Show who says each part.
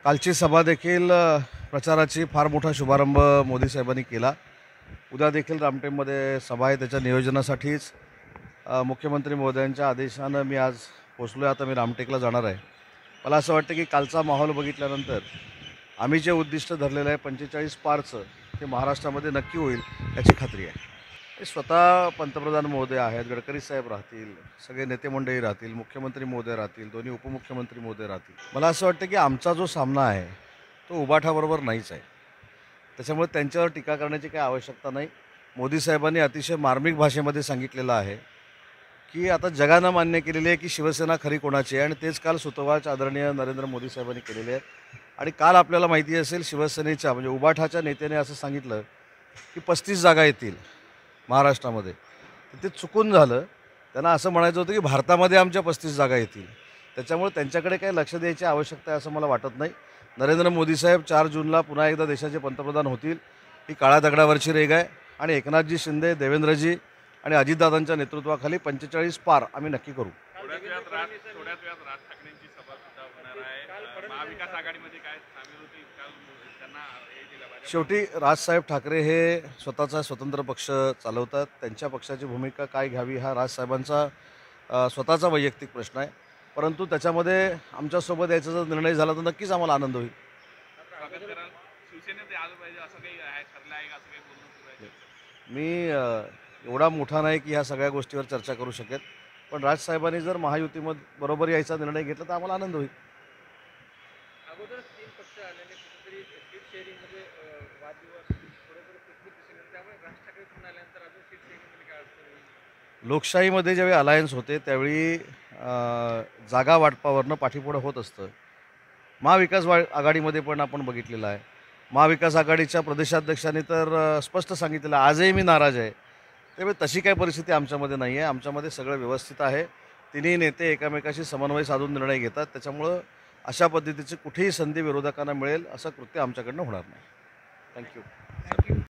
Speaker 1: कालची सभा देखील प्रचाराची फार मोठा शुभारंभ मोदी साहेबांनी केला। उद्या देखील रामटेकमध्ये सभा आहे, त्याच्या नियोजनासाठीच मुख्यमंत्री महोदयांच्या आदेशानं मी आज पोचलो आहे। आता मी रामटेकला जाणार आहे। मला असं वाटतं की कालचा माहोल बघितल्यानंतर आम्ही जे उद्दिष्ट धरलेलं आहे 45 पारचं ते महाराष्ट्रामध्ये नक्की होईल याची खात्री आहे। हे स्वतः पंतप्रधान महोदय आहेत, गडकरी साहेब राहतील, सगळे नेते मंडळी राहतील, मुख्यमंत्री महोदय राहतील, दोन्ही उपमुख्यमंत्री महोदय राहतील। मला असं वाटतं की आमचा जो सामना आहे तो उबाठाबरोबर नाहीच आहे, त्याच्यामुळे त्यांच्यावर टीका करण्याची काही आवश्यकता नाही। मोदी साहेबांनी अतिशय मार्मिक भाषेमध्ये सांगितलेलं आहे की आता जगानं मान्य केलेली आहे की शिवसेना खरी कोणाची आहे, आणि तेच काल सुतोवाच आदरणीय नरेंद्र मोदी साहेबांनी केलेले आहेत। आणि काल आपल्याला माहिती असेल शिवसेनेच्या म्हणजे उबाठाच्या नेत्याने असं सांगितलं की 35 जागा येतील महाराष्ट्रामध्ये, तर ते चुकून झालं। त्यांना असं म्हणायचं होतं की भारतामध्ये आमच्या 35 जागा येतील, त्याच्यामुळे त्यांच्याकडे काही लक्ष द्यायची आवश्यकता आहे असं मला वाटत नाही। नरेंद्र मोदी साहेब 4 जूनला पुन्हा एकदा देशाचे पंतप्रधान होतील, ही काळ्या दगडावरची रेघ आहे। आणि एकनाथजी शिंदे, देवेंद्रजी आणि अजितदादांच्या नेतृत्वाखाली 45 पार आम्ही नक्की करू।
Speaker 2: थोड्याच वेळात राज ठाकरेंची सभा सुद्धा होणार आहे। महाविकास आघाडीमध्ये काय सामील होते काल त्यांना हे दिलं पाहिजे।
Speaker 1: शेवटी राजसाहेब ठाकरे हे स्वतःचा स्वतंत्र पक्ष चालवतात, त्यांच्या पक्षाची भूमिका काय घ्यावी हा राजसाहेबांचा स्वतःचा वैयक्तिक प्रश्न आहे, परंतु त्याच्यामध्ये आमच्यासोबत यायचा जर निर्णय झाला तर नक्कीच आम्हाला आनंद होईल।
Speaker 2: स्वागत कराल, शिवसेनेत आलं पाहिजे असं काही आहे, ठरलं आहे का, असं काही बोलणं सुरू आहे?
Speaker 1: मी एवढा मोठा नाही की ह्या सगळ्या गोष्टीवर चर्चा करू शकेल, पण राजसाहेबांनी जर महायुतीमध्ये बरोबर यायचा निर्णय घेतला तर आम्हाला आनंद होईल।
Speaker 3: अगोदरच 3 पक्ष आल्याने कुठेतरी सीट शेअरिंगमध्ये वादविवाद थोडेफार पेचीत दिसले, त्यामुळे राज ठाकरे पुन्हा आल्यानंतर अजून सीट शेअरिंगमध्ये काय अडचण होईल?
Speaker 1: लोकशाहीमध्ये ज्यावेळी अलायन्स होते त्यावेळी जागा वाटपावरनं पाठीपुढं होत असतं। महाविकास आघाडीमध्ये पण आपण बघितलेलं आहे। महाविकास आघाडीच्या प्रदेशाध्यक्षांनी तर स्पष्ट सांगितलेलं आहे, आजही मी नाराज आहे। त्यामुळे तशी काही परिस्थिती आमच्यामध्ये नाही आहे, आमच्यामध्ये सगळं व्यवस्थित आहे। तिन्ही नेते एकमेकाशी समन्वय साधून निर्णय घेतात, त्याच्यामुळं अशा पद्धतीची कुठेही संधी विरोधकांना मिळेल असं कृत्य आमच्याकडनं होणार नाही। थँक्यू।